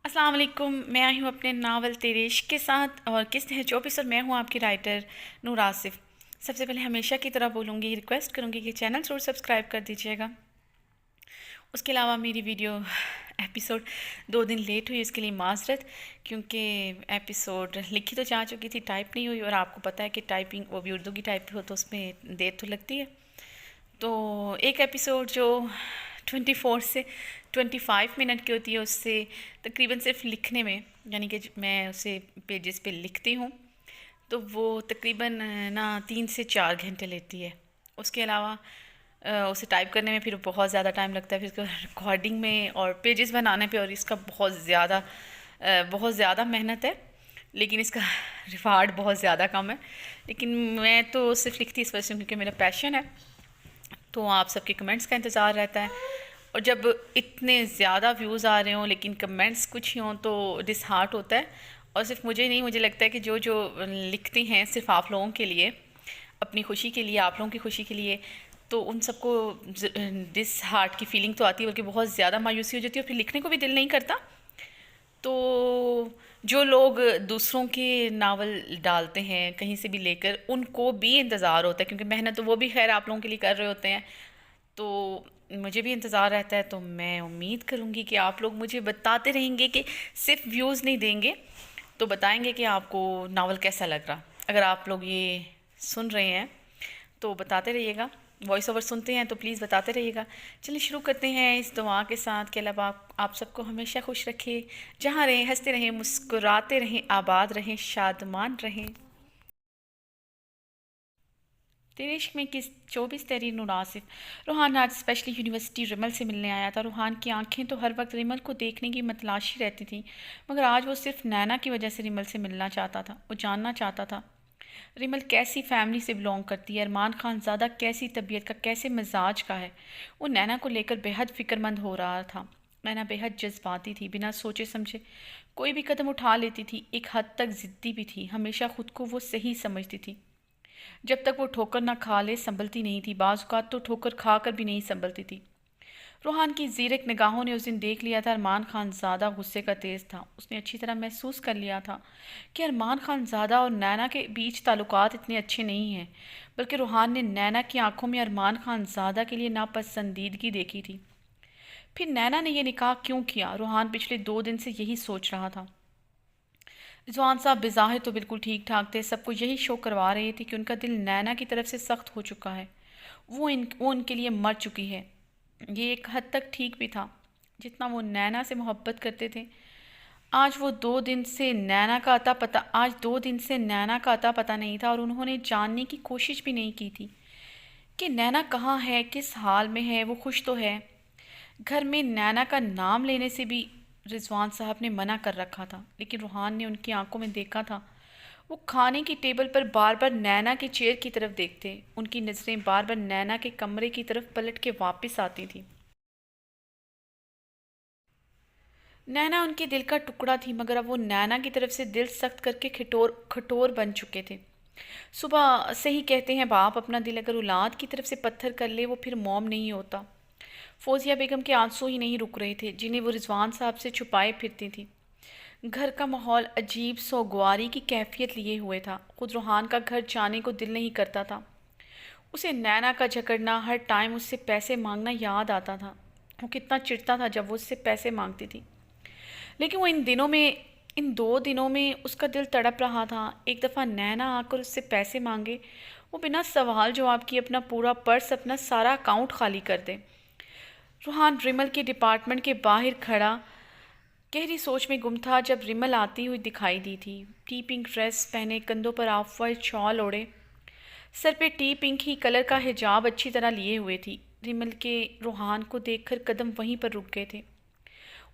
السلام علیکم، میں آئی ہوں اپنے ناول تیرے عشق کے ساتھ اور قسط ہے 24 اور میں ہوں آپ کی رائٹر نور آصف۔ سب سے پہلے ہمیشہ کی طرح بولوں گی، ریکویسٹ کروں گی کہ چینل ضرور سبسکرائب کر دیجیے گا۔ اس کے علاوہ میری ویڈیو ایپیسوڈ 2 دن لیٹ ہوئی، اس کے لیے معذرت، کیونکہ ایپیسوڈ لکھی تو جا چکی تھی، ٹائپ نہیں ہوئی، اور آپ کو پتہ ہے کہ ٹائپنگ وہ بھی اردو کی ٹائپ ہو تو اس میں دیر تو لگتی ہے۔ تو ایک ایپیسوڈ جو 24 سے 25 منٹ کی ہوتی ہے، اس سے تقریباً صرف لکھنے میں، یعنی کہ میں اسے پیجز پہ لکھتی ہوں تو وہ تقریباً 3 سے 4 گھنٹے لیتی ہے۔ اس کے علاوہ اسے ٹائپ کرنے میں پھر بہت زیادہ ٹائم لگتا ہے، پھر اس کو ریکارڈنگ میں اور پیجز بنانے پہ، اور اس کا بہت زیادہ محنت ہے، لیکن اس کا ریوارڈ بہت زیادہ کم ہے۔ لیکن میں تو صرف لکھتی اس وجہ سے کیونکہ میرا پیشن ہے، تو آپ سب کے کمنٹس کا انتظار رہتا ہے، اور جب اتنے زیادہ ویوز آ رہے ہوں لیکن کمنٹس کچھ ہی ہوں تو ڈس ہارٹ ہوتا ہے۔ اور صرف مجھے نہیں، مجھے لگتا ہے کہ جو لکھتے ہیں صرف آپ لوگوں کے لیے، اپنی خوشی کے لیے، آپ لوگوں کی خوشی کے لیے، تو ان سب کو ڈس ہارٹ کی فیلنگ تو آتی ہے، بلکہ بہت زیادہ مایوسی ہو جاتی ہے، اور پھر لکھنے کو بھی دل نہیں کرتا۔ تو جو لوگ دوسروں کے ناول ڈالتے ہیں کہیں سے بھی لے کر، ان کو بھی انتظار ہوتا ہے، کیونکہ محنت تو وہ بھی خیر آپ لوگوں کے لیے کر رہے ہوتے ہیں، تو مجھے بھی انتظار رہتا ہے۔ تو میں امید کروں گی کہ آپ لوگ مجھے بتاتے رہیں گے، کہ صرف ویوز نہیں دیں گے تو بتائیں گے کہ آپ کو ناول کیسا لگ رہا۔ اگر آپ لوگ یہ سن رہے ہیں تو بتاتے رہیے گا، وائس اوور سنتے ہیں تو پلیز بتاتے رہیے گا۔ چلیے شروع کرتے ہیں اس دعا کے ساتھ کہ اللہ آپ سب کو ہمیشہ خوش رکھے، جہاں رہیں ہنستے رہیں، مسکراتے رہیں، آباد رہیں، شادمان رہیں۔ تیرے عشق میں کس 24 تحریر نور آصف۔ روحان آج اسپیشلی یونیورسٹی ریمل سے ملنے آیا تھا۔ روحان کی آنکھیں تو ہر وقت ریمل کو دیکھنے کی متلاشی رہتی تھیں، مگر آج وہ صرف نینا کی وجہ سے ریمل سے ملنا چاہتا تھا۔ وہ جاننا چاہتا تھا ریمل کیسی فیملی سے بلونگ کرتی ہے، ارمان خان زادہ کیسی طبیعت کا، کیسے مزاج کا ہے۔ وہ نینا کو لے کر بے حد فکر مند ہو رہا تھا۔ نینا بے حد جذباتی تھی، بنا سوچے سمجھے کوئی بھی قدم اٹھا لیتی تھی، ایک حد تک ضدی بھی تھی، ہمیشہ خود کو وہ صحیح سمجھتی تھی۔ جب تک وہ ٹھوکر نہ کھا لے سنبھلتی نہیں تھی، بعض اوقات تو ٹھوکر کھا کر بھی نہیں سنبھلتی تھی۔ روحان کی زیرک نگاہوں نے اس دن دیکھ لیا تھا، ارمان خان زادہ غصے کا تیز تھا۔ اس نے اچھی طرح محسوس کر لیا تھا کہ ارمان خان زادہ اور نینا کے بیچ تعلقات اتنے اچھے نہیں ہیں، بلکہ روحان نے نینا کی آنکھوں میں ارمان خان زادہ کے لیے ناپسندیدگی دیکھی تھی۔ پھر نینا نے یہ نکاح کیوں کیا؟ روحان پچھلے 2 دن سے یہی سوچ رہا تھا۔ رضوان صاحب بظاہر تو بالکل ٹھیک ٹھاک تھے، سب کو یہی شو کروا رہے تھے کہ ان کا دل نینا کی طرف سے سخت ہو چکا ہے، وہ ان کے لیے مر چکی ہے۔ یہ ایک حد تک ٹھیک بھی تھا، جتنا وہ نینا سے محبت کرتے تھے۔ آج 2 دن سے نینا کا اتا پتہ نہیں تھا، اور انہوں نے جاننے کی کوشش بھی نہیں کی تھی کہ نینا کہاں ہے، کس حال میں ہے، وہ خوش تو ہے۔ گھر میں نینا کا نام لینے سے بھی رضوان صاحب نے منع کر رکھا تھا، لیکن روحان نے ان کی آنکھوں میں دیکھا تھا، وہ کھانے کی ٹیبل پر بار بار نینا کے چیئر کی طرف دیکھتے، ان کی نظریں بار بار نینا کے کمرے کی طرف پلٹ کے واپس آتی تھی۔ نینا ان کے دل کا ٹکڑا تھی، مگر اب وہ نینا کی طرف سے دل سخت کر کے کھٹور بن چکے تھے۔ صبح سے ہی کہتے ہیں باپ، اپنا دل اگر اولاد کی طرف سے پتھر کر لے وہ پھر موم نہیں ہوتا۔ فوزیہ بیگم کے آنسو ہی نہیں رک رہے تھے، جنہیں وہ رضوان صاحب سے چھپائے پھرتی تھی۔ گھر کا ماحول عجیب سوگواری کی کیفیت لیے ہوئے تھا، خود روحان کا گھر جانے کو دل نہیں کرتا تھا۔ اسے نینا کا جھگڑنا، ہر ٹائم اس سے پیسے مانگنا یاد آتا تھا۔ وہ کتنا چڑھتا تھا جب وہ اس سے پیسے مانگتی تھی، لیکن وہ ان 2 دنوں میں اس کا دل تڑپ رہا تھا۔ ایک دفعہ نینا آ کر اس سے پیسے مانگے، وہ بنا سوال جواب کی اپنا پورا پرس، اپنا سارا اکاؤنٹ خالی کر دے۔ روحان ریمل کے ڈپارٹمنٹ کے باہر کھڑا گہری سوچ میں گم تھا جب ریمل آتی ہوئی دکھائی دی تھی، ٹی پنک ڈریس پہنے، کندھوں پر آف وائٹ شال اوڑھے، سر پہ ٹی پنک ہی کلر کا حجاب اچھی طرح لیے ہوئے تھی۔ ریمل کے روحان کو دیکھ کر قدم وہیں پر رک گئے تھے۔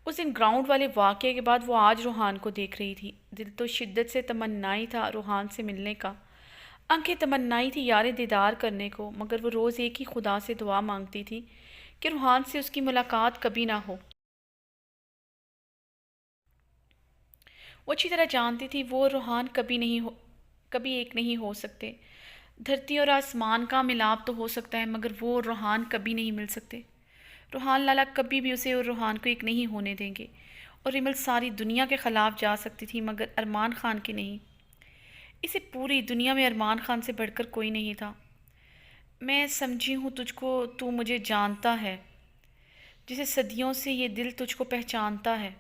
اس دن گراؤنڈ والے واقعے کے بعد وہ آج روحان کو دیکھ رہی تھی۔ دل تو شدت سے تمنائی تھا روحان سے ملنے کا، آنکھیں تمنائی تھی یار دیدار کرنے کو، مگر وہ روز ایک ہی خدا سے دعا مانگتی تھی کہ روحان سے اس کی ملاقات کبھی نہ ہو۔ وہ اچھی طرح جانتی تھی وہ روحان کبھی ایک نہیں ہو سکتے۔ دھرتی اور آسمان کا ملاپ تو ہو سکتا ہے، مگر وہ اور روحان کبھی نہیں مل سکتے۔ روحان لالا کبھی بھی اسے اور روحان کو ایک نہیں ہونے دیں گے، اور ریمل ساری دنیا کے خلاف جا سکتی تھی مگر ارمان خان کے نہیں۔ اسے پوری دنیا میں ارمان خان سے بڑھ کر کوئی نہیں تھا۔ میں سمجھی ہوں تجھ کو، تو مجھے جانتا ہے، جسے صدیوں سے یہ دل تجھ کو پہچانتا ہے۔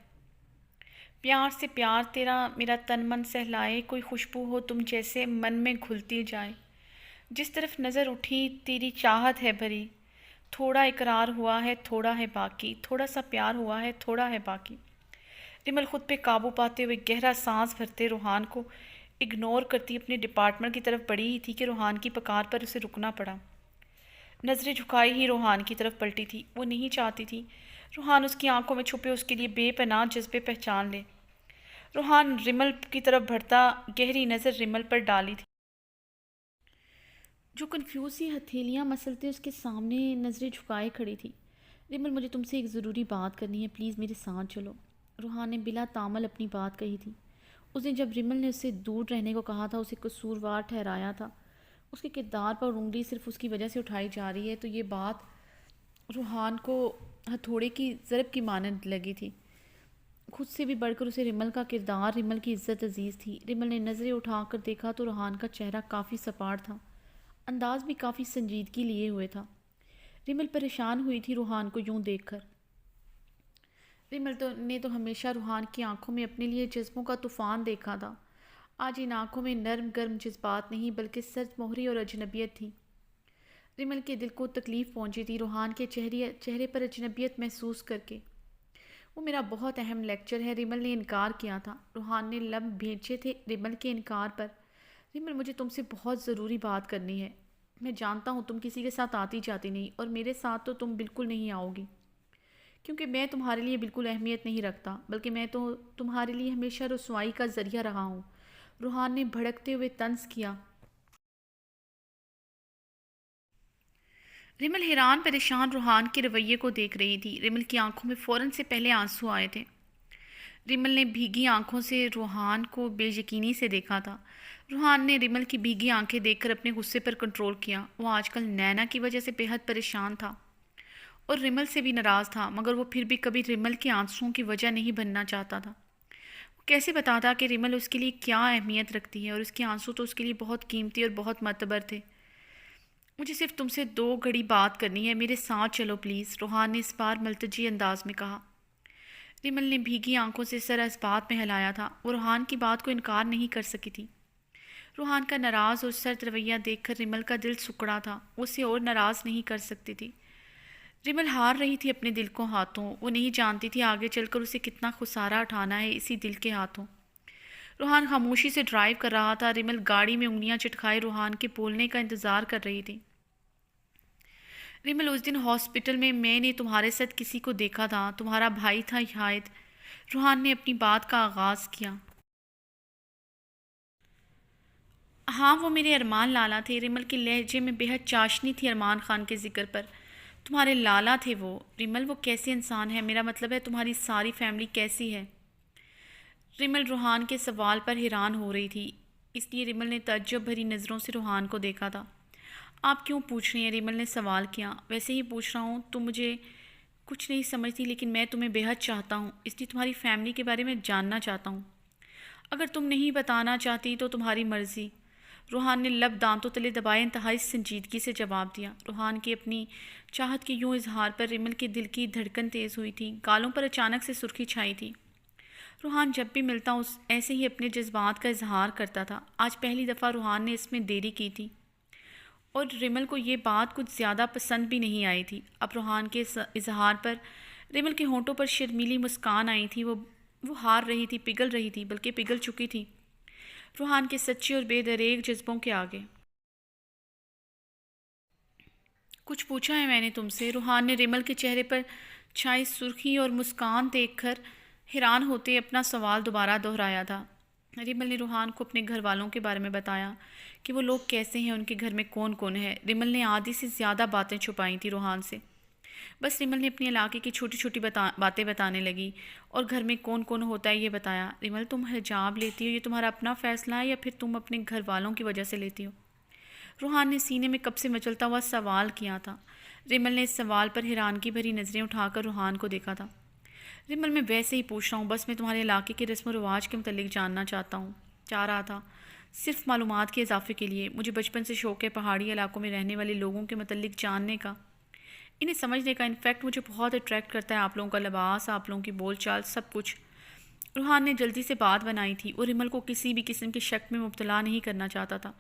پیار سے پیار تیرا میرا تن من سہلائے، کوئی خوشبو ہو تم جیسے من میں گھلتی جائے۔ جس طرف نظر اٹھی تیری چاہت ہے بھری، تھوڑا اقرار ہوا ہے تھوڑا ہے باقی، تھوڑا سا پیار ہوا ہے تھوڑا ہے باقی۔ ریمل خود پہ قابو پاتے ہوئے گہرا سانس بھرتے روحان کو اگنور کرتی اپنے ڈپارٹمنٹ کی طرف بڑھی ہی تھی کہ روحان کی پکار پر اسے رکنا پڑا۔ نظریں جھکائی ہی روحان کی طرف پلٹی تھی۔ وہ نہیں چاہتی تھی روحان اس کی آنکھوں میں چھپے اس کے لیے بے پناہ جذبے پہچان لے۔ روحان ریمل کی طرف بڑھتا گہری نظر ریمل پر ڈالی تھی، جو کنفیوز سی ہتھیلیاں مسلتے اس کے سامنے نظریں جھکائے کھڑی تھی۔ ریمل، مجھے تم سے ایک ضروری بات کرنی ہے، پلیز میرے ساتھ چلو۔ روحان نے بلا تامل اپنی بات کہی تھی۔ اس نے جب ریمل نے اسے دور رہنے کو کہا تھا، اسے قصوروار ٹھہرایا تھا۔ اس کے کردار پر انگلی صرف اس کی وجہ سے اٹھائی جا رہی ہے تو یہ بات روحان کو ہتھوڑے کی ضرب کی مانند لگی تھی۔ خود سے بھی بڑھ کر اسے ریمل کا کردار، ریمل کی عزت عزیز تھی۔ ریمل نے نظریں اٹھا کر دیکھا تو روحان کا چہرہ کافی سپاٹ تھا، انداز بھی کافی سنجیدگی لیے ہوئے تھا۔ ریمل پریشان ہوئی تھی روحان کو یوں دیکھ کر۔ ریمل نے تو ہمیشہ روحان کی آنکھوں میں اپنے لیے جذبوں کا طوفان دیکھا تھا۔ آج ان آنکھوں میں نرم گرم جذبات نہیں بلکہ سرد مہری اور اجنبیت تھی۔ ریمل کے دل کو تکلیف پہنچی تھی روحان کے چہرے پر اجنبیت محسوس کر کے۔ وہ میرا بہت اہم لیکچر ہے، ریمل نے انکار کیا تھا۔ روحان نے لب بھینچے تھے ریمل کے انکار پر۔ ریمل، مجھے تم سے بہت ضروری بات کرنی ہے۔ میں جانتا ہوں تم کسی کے ساتھ آتی جاتی نہیں، اور میرے ساتھ تو تم بالکل نہیں آؤ گی، کیونکہ میں تمہارے لیے بالکل اہمیت نہیں رکھتا، بلکہ میں تو تمہارے لیے ہمیشہ رسوائی کا ذریعہ رہا ہوں۔ روحان نے بھڑکتے ہوئے طنز کیا۔ ریمل حیران پریشان روحان کے رویے کو دیکھ رہی تھی۔ ریمل کی آنکھوں میں فوراً سے پہلے آنسو آئے تھے۔ ریمل نے بھیگی آنکھوں سے روحان کو بے یقینی سے دیکھا تھا۔ روحان نے ریمل کی بھیگی آنکھیں دیکھ کر اپنے غصے پر کنٹرول کیا۔ وہ آج کل نینا کی وجہ سے بے حد پریشان تھا اور ریمل سے بھی ناراض تھا، مگر وہ پھر بھی کبھی ریمل کے آنسوؤں کی وجہ نہیں بننا چاہتا تھا۔ وہ کیسے بتاتا کہ ریمل اس کے لیے کیا اہمیت رکھتی ہے، اور اس کے آنسو تو اس کے لیے بہت قیمتی اور بہت معتبر تھے۔ مجھے صرف تم سے 2 گھڑی بات کرنی ہے، میرے ساتھ چلو پلیز، روحان نے اس بار ملتجی انداز میں کہا۔ ریمل نے بھیگی آنکھوں سے سر اس بات میں ہلایا تھا۔ وہ روحان کی بات کو انکار نہیں کر سکی تھی۔ روحان کا ناراض اور سرد رویہ دیکھ کر ریمل کا دل سکڑا تھا۔ وہ اسے اور ناراض نہیں کر سکتی تھی۔ ریمل ہار رہی تھی اپنے دل کو ہاتھوں۔ وہ نہیں جانتی تھی آگے چل کر اسے کتنا خسارہ اٹھانا ہے اسی دل کے ہاتھوں۔ روحان خاموشی سے ڈرائیو کر رہا تھا۔ ریمل گاڑی میں انگلیاں چٹکائے روحان کے بولنے کا انتظار کر رہی تھی۔ ریمل، اس دن ہاسپٹل میں نے تمہارے ساتھ کسی کو دیکھا تھا، تمہارا بھائی تھا شاید۔ روحان نے اپنی بات کا آغاز کیا۔ ہاں، وہ میرے ارمان لالا تھے۔ ریمل کے لہجے میں بے حد چاشنی تھی ارمان خان کے ذکر پر۔ تمہارے لالا تھے وہ؟ ریمل، وہ کیسے انسان ہے؟ میرا مطلب ہے تمہاری ساری فیملی کیسی ہے؟ ریمل روحان کے سوال پر حیران ہو رہی تھی، اس لیے ریمل نے تعجب بھری نظروں سے روحان کو دیکھا تھا۔ آپ کیوں پوچھ رہی ہیں؟ ریمل نے سوال کیا۔ ویسے ہی پوچھ رہا ہوں، تم مجھے کچھ نہیں سمجھتی لیکن میں تمہیں بے حد چاہتا ہوں، اس لیے تمہاری فیملی کے بارے میں جاننا چاہتا ہوں۔ اگر تم نہیں بتانا چاہتی تو تمہاری مرضی، روحان نے لب دانتوں تلے دبائے انتہائی سنجیدگی سے جواب دیا۔ روحان کی اپنی چاہت کے یوں اظہار پر ریمل کے دل کی دھڑکن تیز ہوئی تھی، گالوں پر اچانک سے سرخی چھائی تھی۔ روحان جب بھی ملتا ایسے ہی اپنے جذبات کا اظہار کرتا تھا۔ آج پہلی دفعہ روحان نے اس میں دیری کی تھی اور ریمل کو یہ بات کچھ زیادہ پسند بھی نہیں آئی تھی۔ اب روحان کے اظہار پر ریمل کے ہونٹوں پر شرمیلی مسکان آئی تھی۔ وہ ہار رہی تھی، پگھل رہی تھی، بلکہ پگھل چکی تھی روحان کے سچے اور بے دریغ جذبوں کے آگے۔ کچھ پوچھا ہے میں نے تم سے؟ روحان نے ریمل کے چہرے پر چھائی سرخی اور مسکان دیکھ کر حیران ہوتے اپنا سوال دوبارہ دہرایا تھا۔ ریمل نے روحان کو اپنے گھر والوں کے بارے میں بتایا کہ وہ لوگ کیسے ہیں، ان کے گھر میں کون کون ہے۔ ریمل نے آدھی سے زیادہ باتیں چھپائی تھیں روحان سے۔ بس ریمل نے اپنے علاقے کی چھوٹی چھوٹی باتیں بتانے لگی اور گھر میں کون کون ہوتا ہے یہ بتایا۔ ریمل، تم حجاب لیتی ہو، یہ تمہارا اپنا فیصلہ ہے یا پھر تم اپنے گھر والوں کی وجہ سے لیتی ہو؟ روحان نے سینے میں کب سے مچلتا ہوا سوال کیا تھا۔ ریمل نے اس سوال پر حیرانگی بھری نظریں اٹھا کر روحان کو دیکھا تھا۔ ریمل میں ویسے ہی پوچھ رہا ہوں، بس میں تمہارے علاقے کے رسم و رواج کے متعلق جاننا چاہ رہا تھا، صرف معلومات کے اضافے کے لیے۔ مجھے بچپن سے شوق ہے پہاڑی علاقوں میں رہنے والے لوگوں کے متعلق جاننے کا، انہیں سمجھنے کا۔ انفیکٹ مجھے بہت اٹریکٹ کرتا ہے آپ لوگوں کا لباس، آپ لوگوں کی بول چال، سب کچھ۔ روحان نے جلدی سے بات بنائی تھی اور ریمل کو کسی بھی قسم کے شک میں مبتلا نہیں کرنا چاہتا تھا،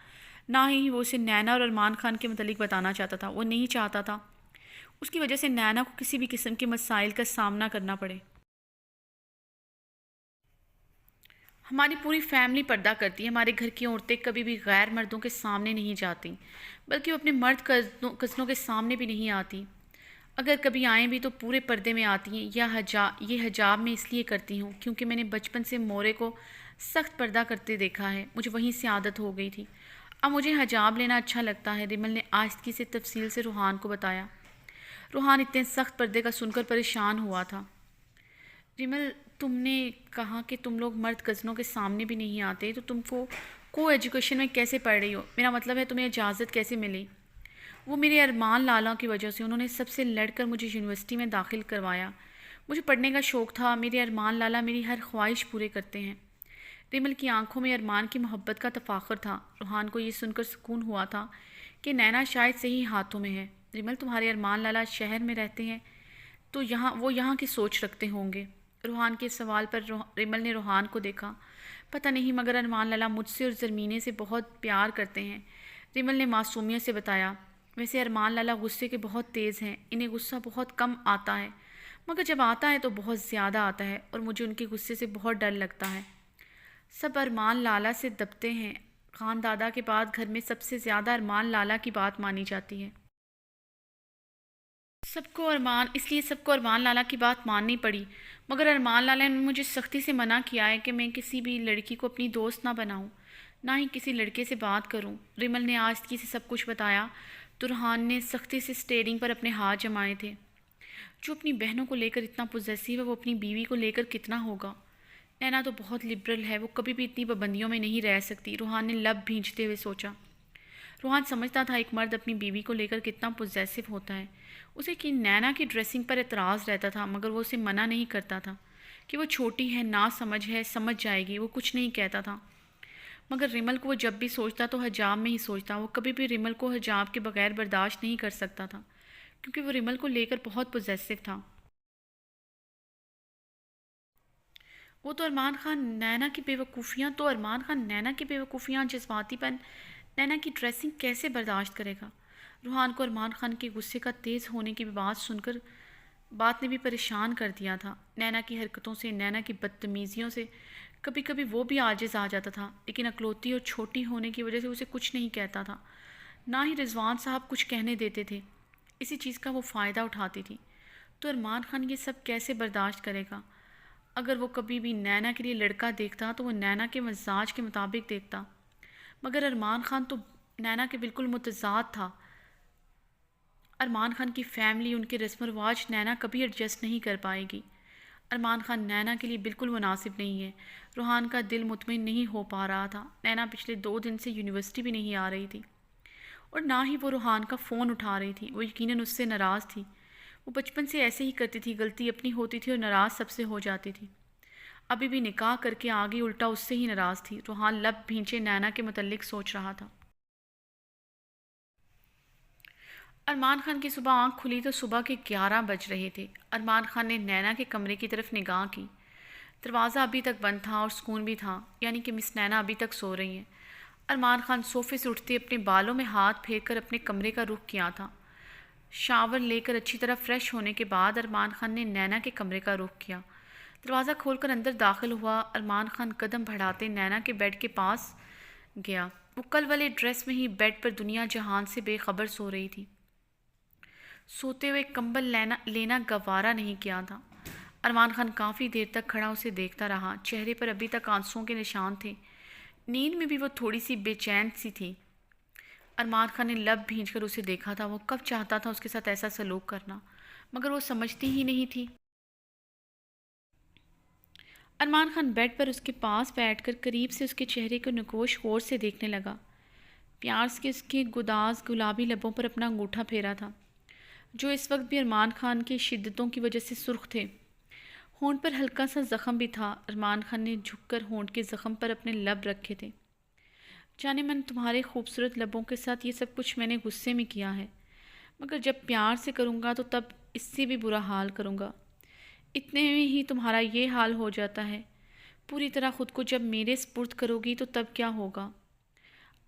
نہ ہی وہ اسے نینا اور ارمان خان کے متعلق بتانا چاہتا تھا۔ وہ نہیں چاہتا تھا اس کی وجہ سے نینا کو کسی بھی قسم کے مسائل کا سامنا کرنا پڑے۔ ہماری پوری فیملی پردہ کرتی ہے، ہمارے گھر کی عورتیں کبھی بھی غیر مردوں کے سامنے نہیں جاتی، بلکہ وہ اپنے مرد کزنوں کے سامنے بھی نہیں آتی۔ اگر کبھی آئیں بھی تو پورے پردے میں آتی ہیں، یہ حجاب میں اس لیے کرتی ہوں کیونکہ میں نے بچپن سے مورے کو سخت پردہ کرتے دیکھا ہے، مجھے وہیں سے عادت ہو گئی تھی۔ اب مجھے حجاب لینا اچھا لگتا ہے، ریمل نے آہستگی سے تفصیل سے روحان کو بتایا۔ روحان اتنے سخت پردے کا سن کر پریشان ہوا تھا۔ ریمل، تم نے کہا کہ تم لوگ مرد کزنوں کے سامنے بھی نہیں آتے، تو تم کو ایجوکیشن میں کیسے پڑھ رہی ہو؟ میرا مطلب ہے تمہیں اجازت کیسے ملی؟ وہ میرے ارمان لالا کی وجہ سے، انہوں نے سب سے لڑ کر مجھے یونیورسٹی میں داخل کروایا۔ مجھے پڑھنے کا شوق تھا، میرے ارمان لالا میری ہر خواہش پورے کرتے ہیں۔ ریمل کی آنکھوں میں ارمان کی محبت کا تفاخر تھا۔ روحان کو یہ سن کر سکون ہوا تھا کہ نینا شاید صحیح ہاتھوں میں ہے۔ ریمل، تمہارے ارمان لالا شہر میں رہتے ہیں تو وہ یہاں کی سوچ رکھتے ہوں گے؟ روحان کے سوال پر ریمل نے روحان کو دیکھا۔ پتہ نہیں، مگر ارمان لالا مجھ سے اور زرمینے سے بہت پیار کرتے ہیں، ریمل نے معصومیت سے بتایا۔ ویسے ارمان لالا غصے کے بہت تیز ہیں، انہیں غصہ بہت کم آتا ہے، مگر جب آتا ہے تو بہت زیادہ آتا ہے، اور مجھے ان کے غصے سے بہت ڈر لگتا ہے۔ سب ارمان لالا سے دبتے ہیں، خان دادا کے بعد گھر میں سب سے زیادہ ارمان لالا کی بات مانی جاتی ہے۔ اس لیے سب کو ارمان لالا کی بات ماننی پڑی، مگر ارمان لالا نے مجھے سختی سے منع کیا ہے کہ میں کسی بھی لڑکی کو اپنی دوست نہ بناؤں، نہ ہی کسی لڑکے سے بات کروں۔ ریمل نے آہستگی سے سب کچھ بتایا تو روحان نے سختی سے اسٹیئرنگ پر اپنے ہاتھ جمائے تھے۔ جو اپنی بہنوں کو لے کر اتنا پوزیسو ہے، وہ اپنی بیوی کو لے کر کتنا ہوگا؟ نینا تو بہت لبرل ہے، وہ کبھی بھی اتنی پابندیوں میں نہیں رہ سکتی، روحان نے لب بھینچتے ہوئے سوچا۔ روحان سمجھتا تھا ایک مرد اپنی بیوی کو لے کر کتنا پوزیسو ہوتا ہے۔ اسے کہ نینا کی ڈریسنگ پر اعتراض رہتا تھا، مگر وہ اسے منع نہیں کرتا تھا کہ وہ چھوٹی ہے، نا سمجھ ہے، سمجھ جائے گی، وہ کچھ نہیں کہتا تھا۔ مگر ریمل کو وہ جب بھی سوچتا تو حجاب میں ہی سوچتا۔ وہ کبھی بھی ریمل کو حجاب کے بغیر برداشت نہیں کر سکتا تھا، کیونکہ وہ ریمل کو لے کر بہت پوزیسو تھا۔ وہ تو ارمان خان نینا کی بے وقوفیاں، جذباتی پن، نینا کی ڈریسنگ کیسے برداشت کرے گا؟ روحان کو ارمان خان کے غصے کا تیز ہونے کی بات نے بھی پریشان کر دیا تھا۔ نینا کی حرکتوں سے، نینا کی بدتمیزیوں سے کبھی کبھی وہ بھی عاجز آ جاتا تھا، لیکن اکلوتی اور چھوٹی ہونے کی وجہ سے اسے کچھ نہیں کہتا تھا، نہ ہی رضوان صاحب کچھ کہنے دیتے تھے۔ اسی چیز کا وہ فائدہ اٹھاتی تھی۔ تو ارمان خان یہ سب کیسے برداشت کرے گا؟ اگر وہ کبھی بھی نینا کے لیے لڑکا دیکھتا تو وہ نینا کے مزاج کے مطابق دیکھتا، مگر ارمان خان تو نینا کے بالکل متضاد تھا۔ ارمان خان کی فیملی، ان کے رسم و رواج نینا کبھی ایڈجسٹ نہیں کر پائے گی۔ ارمان خان نینا کے لیے بالکل مناسب نہیں ہے۔ روحان کا دل مطمئن نہیں ہو پا رہا تھا۔ نینا پچھلے 2 دن سے یونیورسٹی بھی نہیں آ رہی تھی، اور نہ ہی وہ روحان کا فون اٹھا رہی تھی۔ وہ یقیناً اس سے ناراض تھی۔ وہ بچپن سے ایسے ہی کرتی تھی، غلطی اپنی ہوتی تھی اور ناراض سب سے ہو جاتی تھی۔ ابھی بھی نکاح کر کے آگے الٹا اس سے ہی ناراض تھی۔ روحان لب بھینچے نینا کے متعلق سوچ رہا تھا۔ ارمان خان کی صبح آنکھ کھلی تو صبح کے 11 بج رہے تھے۔ ارمان خان نے نینا کے کمرے کی طرف نگاہ کی۔ دروازہ ابھی تک بند تھا اور سکون بھی تھا، یعنی کہ مس نینا ابھی تک سو رہی ہیں۔ ارمان خان صوفے سے اٹھتے اپنے بالوں میں ہاتھ پھیر کر اپنے کمرے کا رخ کیا تھا۔ شاور لے کر اچھی طرح فریش ہونے کے بعد ارمان خان نے نینا کے کمرے کا رخ کیا۔ دروازہ کھول کر اندر داخل ہوا۔ ارمان خان قدم بڑھاتے نینا کے بیڈ کے پاس گیا۔ وہ کل والے ڈریس میں ہی بیڈ پر دنیا جہان سے بے خبر سو رہی تھی۔ سوتے ہوئے کمبل لینا گوارا نہیں کیا تھا۔ ارمان خان کافی دیر تک کھڑا اسے دیکھتا رہا۔ چہرے پر ابھی تک آنسوؤں کے نشان تھے۔ نیند میں بھی وہ تھوڑی سی بے چین سی تھی۔ ارمان خان نے لب بھینچ کر اسے دیکھا تھا۔ وہ کب چاہتا تھا اس کے ساتھ ایسا سلوک کرنا، مگر وہ سمجھتی ہی نہیں تھی۔ ارمان خان بیڈ پر اس کے پاس بیٹھ کر قریب سے اس کے چہرے کو نگوش غور سے دیکھنے لگا۔ پیار سے اس کے گداز گلابی لبوں پر اپنا انگوٹھا پھیرا تھا، جو اس وقت بھی ارمان خان کی شدتوں کی وجہ سے سرخ تھے۔ ہونٹ پر ہلکا سا زخم بھی تھا۔ ارمان خان نے جھک کر ہونٹ کے زخم پر اپنے لب رکھے تھے۔ جانے من تمہارے خوبصورت لبوں کے ساتھ یہ سب کچھ میں نے غصے میں کیا ہے، مگر جب پیار سے کروں گا تو تب اس سے بھی برا حال کروں گا۔ اتنے میں ہی تمہارا یہ حال ہو جاتا ہے، پوری طرح خود کو جب میرے سپرد کرو گی تو تب کیا ہوگا؟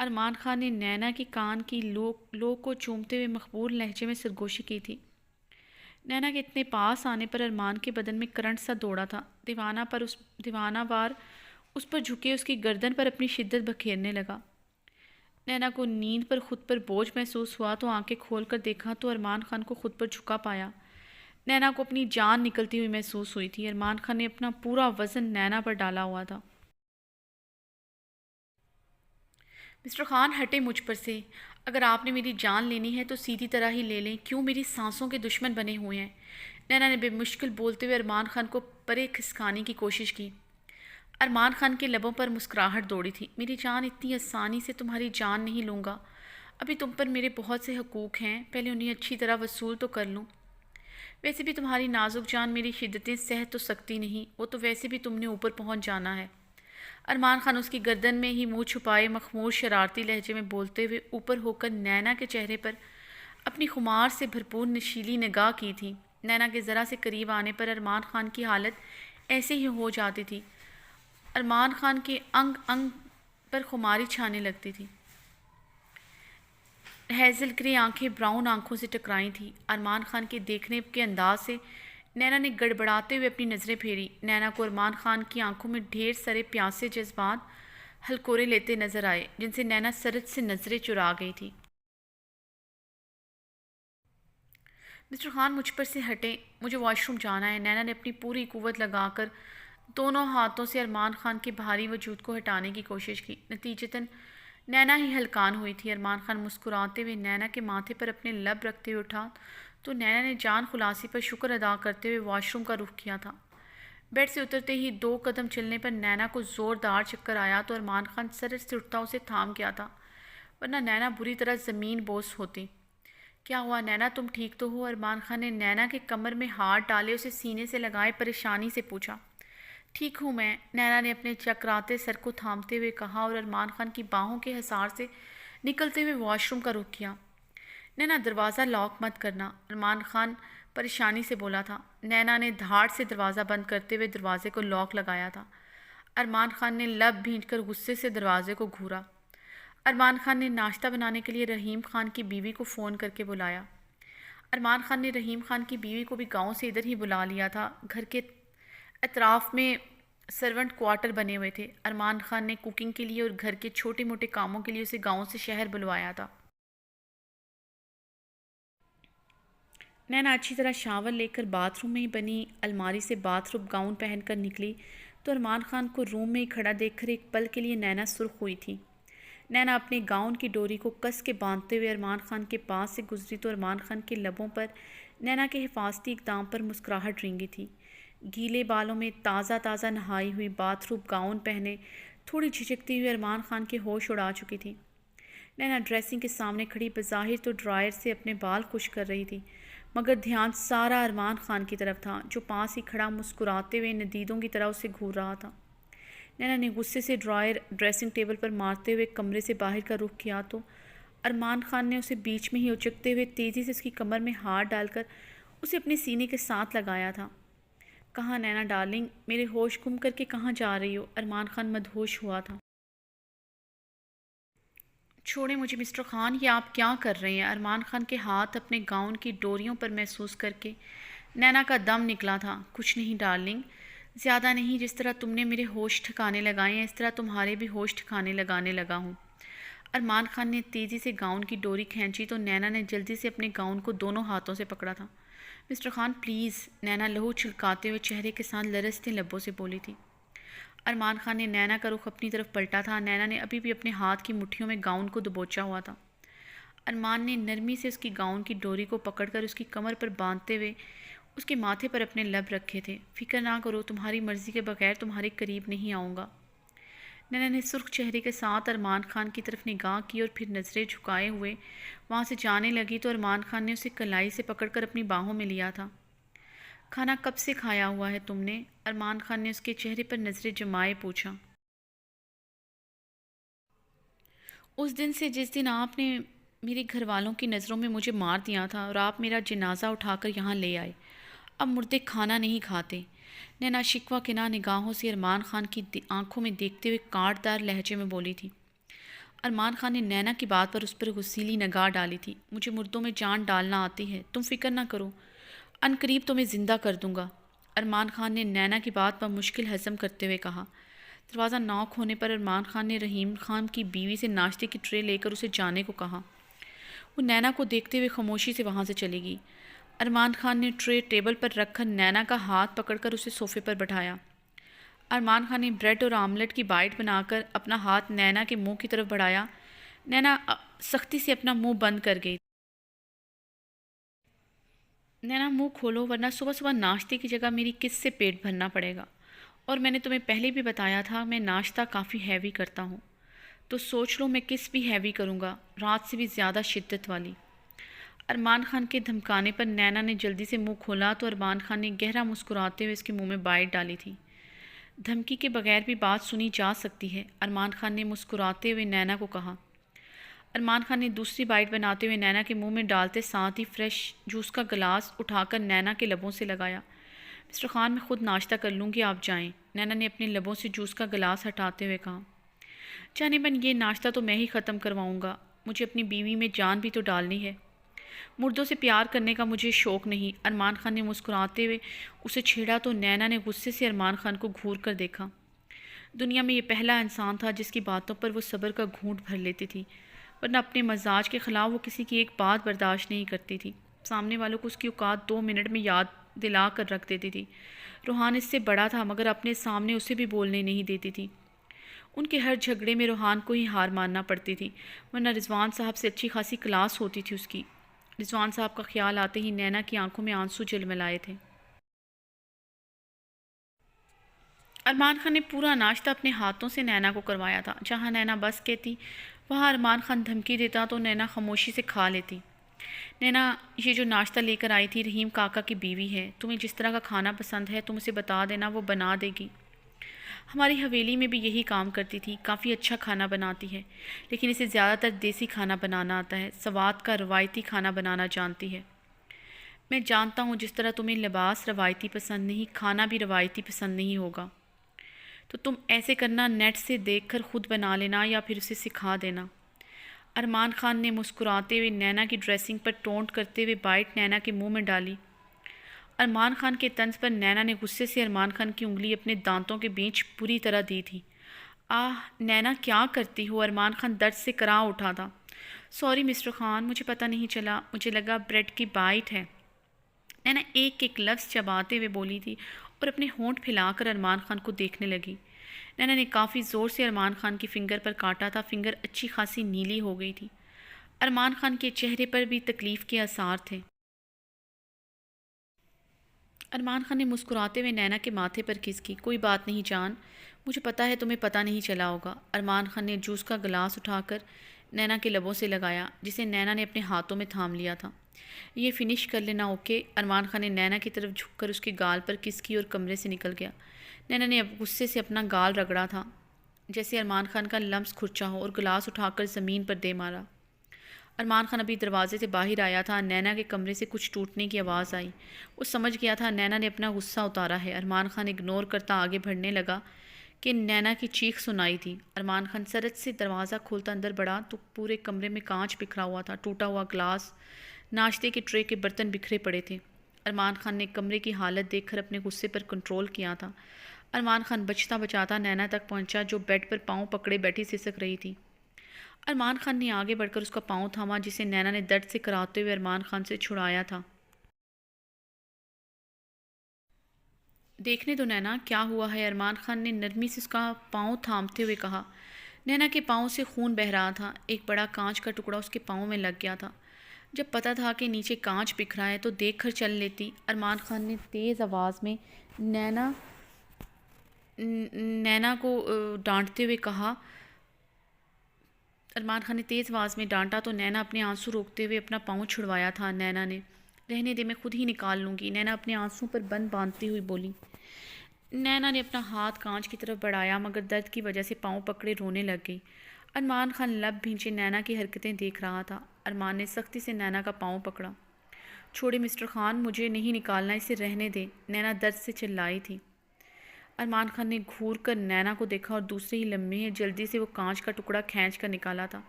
ارمان خان نے نینا کی کان کی لو کو چومتے ہوئے مقبول لہجے میں سرگوشی کی تھی۔ نینا کے اتنے پاس آنے پر ارمان کے بدن میں کرنٹ سا دوڑا تھا۔ دیوانہ وار اس پر جھکے اس کی گردن پر اپنی شدت بکھیرنے لگا۔ نینا کو نیند پر خود پر بوجھ محسوس ہوا تو آنکھیں کھول کر دیکھا تو ارمان خان کو خود پر جھکا پایا۔ نینا کو اپنی جان نکلتی ہوئی محسوس ہوئی تھی۔ ارمان خان نے اپنا پورا وزن نینا پر ڈالا ہوا تھا۔ مسٹر خان ہٹے مجھ پر سے، اگر آپ نے میری جان لینی ہے تو سیدھی طرح ہی لے لیں، کیوں میری سانسوں کے دشمن بنے ہوئے ہیں؟ نینا نے بے مشکل بولتے ہوئے ارمان خان کو پرے کھسکانے کی کوشش کی۔ ارمان خان کے لبوں پر مسکراہٹ دوڑی تھی۔ میری جان اتنی آسانی سے تمہاری جان نہیں لوں گا، ابھی تم پر میرے بہت سے حقوق ہیں، پہلے انہیں اچھی طرح وصول تو کر لوں۔ ویسے بھی تمہاری نازک جان میری شدتیں سہ تو سکتی نہیں، وہ تو ویسے بھی تم نے اوپر پہنچ جانا ہے۔ ارمان خان اس کی گردن میں ہی منہ چھپائے مخمور شرارتی لہجے میں بولتے ہوئے اوپر ہو کر نینا کے چہرے پر اپنی خمار سے بھرپور نشیلی نگاہ کی تھی۔ نینا کے ذرا سے قریب آنے پر ارمان خان کی حالت ایسے ہی ہو جاتی تھی۔ ارمان خان کے انگ انگ پر خماری چھانے لگتی تھی۔ ہیزل گرے آنکھیں براؤن آنکھوں سے ٹکرائی تھیں۔ ارمان خان کے دیکھنے کے انداز سے نینا نے گڑبڑاتے ہوئے اپنی نظریں پھیری۔ نینا کو ارمان خان کی آنکھوں میں ڈھیر سارے پیاسے جذبات ہلکورے لیتے نظر آئے، جن سے نینا سرد سے نظریں چرا گئی تھی۔ مسٹر خان مجھ پر سے ہٹیں، مجھے واش روم جانا ہے۔ نینا نے اپنی پوری قوت لگا کر دونوں ہاتھوں سے ارمان خان کے بھاری وجود کو ہٹانے کی کوشش کی۔ نتیجتاً نینا ہی ہلکان ہوئی تھی۔ ارمان خان مسکراتے ہوئے نینا کے ماتھے پر اپنے لب رکھتے ہوئے اٹھا تو نینا نے جان خلاصی پر شکر ادا کرتے ہوئے واش روم کا رخ کیا تھا۔ بیڈ سے اترتے ہی 2 قدم چلنے پر نینا کو زوردار چکر آیا تو ارمان خان سرد سے اٹھتا اسے تھام گیا تھا، ورنہ نینا بری طرح زمین بوس ہوتی۔ کیا ہوا نینا، تم ٹھیک تو ہو؟ ارمان خان نے نینا کے کمر میں ہاتھ ڈالے اسے سینے سے لگائے پریشانی سے پوچھا۔ ٹھیک ہوں میں، نینا نے اپنے چکراتے سر کو تھامتے ہوئے کہا اور ارمان خان کی باہوں کے حصار سے نکلتے ہوئے واش روم کا رخ کیا۔ نینا دروازہ لاک مت کرنا، ارمان خان پریشانی سے بولا تھا۔ نینا نے دھاڑ سے دروازہ بند کرتے ہوئے دروازے کو لاک لگایا تھا۔ ارمان خان نے لب بھینچ کر غصے سے دروازے کو گھورا۔ ارمان خان نے ناشتہ بنانے کے لیے رحیم خان کی بیوی کو فون کر کے بلایا۔ ارمان خان نے رحیم خان کی بیوی کو بھی گاؤں سے ادھر ہی بلا لیا تھا۔ گھر کے اطراف میں سرونٹ کوارٹر بنے ہوئے تھے۔ ارمان خان نے کوکنگ کے لیے اور گھر کے چھوٹے موٹے کاموں کے لیے اسے گاؤں سے شہر بلوایا تھا۔ نینا اچھی طرح شاور لے کر باتھ روم میں ہی بنی الماری سے باتھ روم گاؤن پہن کر نکلی تو ارمان خان کو روم میں ہی کھڑا دیکھ کر ایک پل کے لیے نینا سرخ ہوئی تھی۔ نینا اپنے گاؤن کی ڈوری کو کس کے باندھتے ہوئے ارمان خان کے پاس سے گزری تو ارمان خان کے لبوں پر نینا کے حفاظتی اقدام پر مسکراہٹ رینگی تھی۔ گیلے بالوں میں تازہ نہائی ہوئی باتھ روم گاؤن پہنے تھوڑی جھجکتی ہوئی ارمان خان کے ہوش اڑا چکی تھی۔ نینا ڈریسنگ کے سامنے کھڑی بظاہر تو ڈرائر سے اپنے بال خشک کر رہی تھی، مگر دھیان سارا ارمان خان کی طرف تھا جو پاس ہی کھڑا مسکراتے ہوئے ندیدوں کی طرح اسے گھور رہا تھا۔ نینا نے غصے سے ڈرائر ڈریسنگ ٹیبل پر مارتے ہوئے کمرے سے باہر کا رخ کیا تو ارمان خان نے اسے بیچ میں ہی اچکتے ہوئے تیزی سے اس کی کمر میں ہاتھ ڈال کر اسے اپنے سینے کے ساتھ لگایا تھا۔ کہاں نینا ڈارلنگ، میرے ہوش گم کر کے کہاں جا رہی ہو؟ ارمان خان مدہوش ہوا تھا۔ چھوڑیں مجھے مسٹر خان، یہ آپ کیا کر رہے ہیں؟ ارمان خان کے ہاتھ اپنے گاؤن کی ڈوریوں پر محسوس کر کے نینا کا دم نکلا تھا۔ کچھ نہیں ڈارلنگ، زیادہ نہیں، جس طرح تم نے میرے ہوش ٹھکانے لگائے ہیں اس طرح تمہارے بھی ہوش ٹھکانے لگانے لگا ہوں۔ ارمان خان نے تیزی سے گاؤن کی ڈوری کھینچی تو نینا نے جلدی سے اپنے گاؤن کو دونوں ہاتھوں سے پکڑا تھا۔ مسٹر خان پلیز، نینا لہو چھلکاتے ہوئے چہرے کے ساتھ لرزتے لبوں سے بولی تھی۔ ارمان خان نے نینا کا رخ اپنی طرف پلٹا تھا۔ نینا نے ابھی بھی اپنے ہاتھ کی مٹھیوں میں گاؤن کو دبوچا ہوا تھا۔ ارمان نے نرمی سے اس کی گاؤن کی ڈوری کو پکڑ کر اس کی کمر پر باندھتے ہوئے اس کے ماتھے پر اپنے لب رکھے تھے۔ فکر نہ کرو، تمہاری مرضی کے بغیر تمہارے قریب نہیں آؤں گا۔ نینا نے سرخ چہرے کے ساتھ ارمان خان کی طرف نگاہ کی اور پھر نظریں جھکائے ہوئے وہاں سے جانے لگی تو ارمان خان نے اسے کلائی سے پکڑ کر اپنی باہوں میں لیا تھا۔ کھانا کب سے کھایا ہوا ہے تم نے؟ ارمان خان نے اس کے چہرے پر نظریں جمائے پوچھا۔ اس دن سے جس دن آپ نے میرے گھر والوں کی نظروں میں مجھے مار دیا تھا اور آپ میرا جنازہ اٹھا کر یہاں لے آئے۔ اب مردے کھانا نہیں کھاتے۔ نینا شکوہ کنا نگاہوں سے ارمان خان کی آنکھوں میں دیکھتے ہوئے کاٹ دار لہجے میں بولی تھی۔ ارمان خان نے نینا کی بات پر اس پر غصیلی نگاہ ڈالی تھی۔ مجھے مردوں میں جان ڈالنا آتی ہے، تم فکر نہ کرو، عنقریب تمہیں زندہ کر دوں گا، ارمان خان نے نینا کی بات پر مشکل ہضم کرتے ہوئے کہا۔ دروازہ ناک ہونے پر ارمان خان نے رحیم خان کی بیوی سے ناشتے کی ٹرے لے کر اسے جانے کو کہا۔ وہ نینا کو دیکھتے ہوئے خاموشی سے وہاں سے چلی گئی۔ ارمان خان نے ٹرے ٹیبل پر رکھ کر نینا کا ہاتھ پکڑ کر اسے صوفے پر بٹھایا۔ ارمان خان نے بریڈ اور آملیٹ کی بائٹ بنا کر اپنا ہاتھ نینا کے منہ کی طرف بڑھایا۔ نینا سختی سے اپنا منہ بند کر گئی۔ نینا منہ کھولو ورنہ صبح صبح ناشتے کی جگہ میری کس سے پیٹ بھرنا پڑے گا، اور میں نے تمہیں پہلے بھی بتایا تھا میں ناشتہ کافی ہیوی کرتا ہوں، تو سوچ لو میں کس بھی ہیوی کروں گا، رات سے بھی زیادہ شدت والی۔ ارمان خان کے دھمکانے پر نینا نے جلدی سے منہ کھولا تو ارمان خان نے گہرا مسکراتے ہوئے اس کے منہ میں بائٹ ڈالی تھی۔ دھمکی کے بغیر بھی بات سنی جا سکتی ہے، ارمان خان نے مسکراتے ہوئے نینا کو کہا۔ ارمان خان نے دوسری بائٹ بناتے ہوئے نینا کے منہ میں ڈالتے ساتھ ہی فریش جوس کا گلاس اٹھا کر نینا کے لبوں سے لگایا۔ مسٹر خان میں خود ناشتہ کر لوں گی، آپ جائیں، نینا نے اپنے لبوں سے جوس کا گلاس ہٹاتے ہوئے کہا۔ جانے من یہ ناشتہ تو میں ہی ختم کرواؤں گا، مجھے اپنی بیوی میں جان بھی تو ڈالنی ہے، مردوں سے پیار کرنے کا مجھے شوق نہیں، ارمان خان نے مسکراتے ہوئے اسے چھیڑا تو نینا نے غصے سے ارمان خان کو گھور کر دیکھا۔ دنیا میں یہ پہلا انسان تھا جس کی باتوں پر وہ صبر کا گھونٹ بھر لیتی تھی، ورنہ اپنے مزاج کے خلاف وہ کسی کی ایک بات برداشت نہیں کرتی تھی۔ سامنے والوں کو اس کی اوقات 2 منٹ میں یاد دلا کر رکھ دیتی تھی۔ روحان اس سے بڑا تھا مگر اپنے سامنے اسے بھی بولنے نہیں دیتی تھی۔ ان کے ہر جھگڑے میں روحان کو ہی ہار ماننا پڑتی تھی، ورنہ رضوان صاحب سے اچھی خاصی کلاس ہوتی تھی اس کی۔ رضوان صاحب کا خیال آتے ہی نینا کی آنکھوں میں آنسو جھلملائے تھے۔ ارمان خان نے پورا ناشتہ اپنے ہاتھوں سے نینا کو کروایا تھا۔ جہاں نینا بس کہتی وہاں ارمان خان دھمکی دیتا تو نینا خاموشی سے کھا لیتی۔ نینا، یہ جو ناشتہ لے کر آئی تھی رحیم کاکا کی بیوی ہے، تمہیں جس طرح کا کھانا پسند ہے تم اسے بتا دینا، وہ بنا دے گی۔ ہماری حویلی میں بھی یہی کام کرتی تھی، کافی اچھا کھانا بناتی ہے، لیکن اسے زیادہ تر دیسی کھانا بنانا آتا ہے، سوات کا روایتی کھانا بنانا جانتی ہے۔ میں جانتا ہوں جس طرح تمہیں لباس روایتی پسند نہیں، کھانا بھی روایتی پسند نہیں ہوگا، تو تم ایسے کرنا، نیٹ سے دیکھ کر خود بنا لینا یا پھر اسے سکھا دینا۔ ارمان خان نے مسکراتے ہوئے نینا کی ڈریسنگ پر ٹونٹ کرتے ہوئے بائٹ نینا کے منہ میں ڈالی۔ ارمان خان کے طنز پر نینا نے غصے سے ارمان خان کی انگلی اپنے دانتوں کے بیچ بری طرح دی تھی۔ آہ نینا کیا کرتی ہو؟ ارمان خان درد سے کراہ اٹھا تھا۔ سوری مسٹر خان، مجھے پتہ نہیں چلا، مجھے لگا بریڈ کی بائٹ ہے، نینا ایک ایک لفظ چباتے ہوئے بولی تھی اور اپنے ہونٹ پھیلا کر ارمان خان کو دیکھنے لگی۔ نینا نے کافی زور سے ارمان خان کی فنگر پر کاٹا تھا، فنگر اچھی خاصی نیلی ہو گئی تھی۔ ارمان خان کے چہرے پر بھی تکلیف کے آثار تھے۔ ارمان خان نے مسکراتے ہوئے نینا کے ماتھے پر کس کی۔ کوئی بات نہیں جان، مجھے پتہ ہے تمہیں پتہ نہیں چلا ہوگا۔ ارمان خان نے جوس کا گلاس اٹھا کر نینا کے لبوں سے لگایا، جسے نینا نے اپنے ہاتھوں میں تھام لیا تھا۔ یہ فنش کر لینا اوکے؟ ارمان خان نے نینا کی طرف جھک کر اس کے گال پر کس کی اور کمرے سے نکل گیا۔ نینا نے اب غصے سے اپنا گال رگڑا تھا جیسے ارمان خان کا لمس کھرچا ہو، اور گلاس اٹھا کر زمین پر دے مارا۔ ارمان خان ابھی دروازے سے باہر آیا تھا، نینا کے کمرے سے کچھ ٹوٹنے کی آواز آئی۔ وہ سمجھ گیا تھا نینا نے اپنا غصہ اتارا ہے۔ ارمان خان اگنور کرتا آگے بڑھنے لگا کہ نینا کی چیخ سنائی تھی۔ ارمان خان سرعت سے دروازہ کھولتا اندر بڑھا تو پورے کمرے میں کانچ بکھرا ہوا تھا، ٹوٹا ہوا گلاس، ناشتے کے ٹرے کے برتن بکھرے پڑے تھے۔ ارمان خان نے کمرے کی حالت دیکھ کر اپنے غصے پر کنٹرول کیا تھا۔ ارمان خان بچتا بچاتا نینا تک پہنچا جو بیڈ پر پاؤں پکڑے بیٹھی سسک رہی تھی۔ ارمان خان نے آگے بڑھ کر اس کا پاؤں تھاما جسے نینا نے درد سے کراتے ہوئے ارمان خان سے چھڑایا تھا۔ دیکھنے دو نینا، کیا ہوا ہے؟ ارمان خان نے نرمی سے اس کا پاؤں تھامتے ہوئے کہا۔ نینا کے پاؤں سے خون بہہ رہا تھا، ایک بڑا کانچ کا ٹکڑا اس کے پاؤں میں لگ گیا تھا۔ جب پتہ تھا کہ نیچے کانچ بکھرا ہے تو دیکھ کر چل لیتی۔ ارمان خان نے تیز آواز میں نینا کو ڈانٹتے ہوئے کہا۔ ارمان خان نے تیز آواز میں ڈانٹا تو نینا اپنے آنسو روکتے ہوئے اپنا پاؤں چھڑوایا تھا۔ نینا نے رہنے دے، میں خود ہی نکال لوں گی، نینا اپنے آنسوں پر بند باندھتی ہوئی بولی۔ نینا نے اپنا ہاتھ کانچ کی طرف بڑھایا مگر درد کی وجہ سے پاؤں پکڑے رونے لگ گئی۔ ارمان خان لب بھینچے نینا کی حرکتیں دیکھ رہا تھا۔ ارمان نے سختی سے نینا کا پاؤں پکڑا۔ چھوڑے مسٹر خان، مجھے نہیں نکالنا، اسے رہنے دے، نینا درد سے چلائی تھی۔ ارمان خان نے گھور کر نینا کو دیکھا اور دوسرے ہی لمحے جلدی سے وہ کانچ کا ٹکڑا کھینچ کر نکالا تھا۔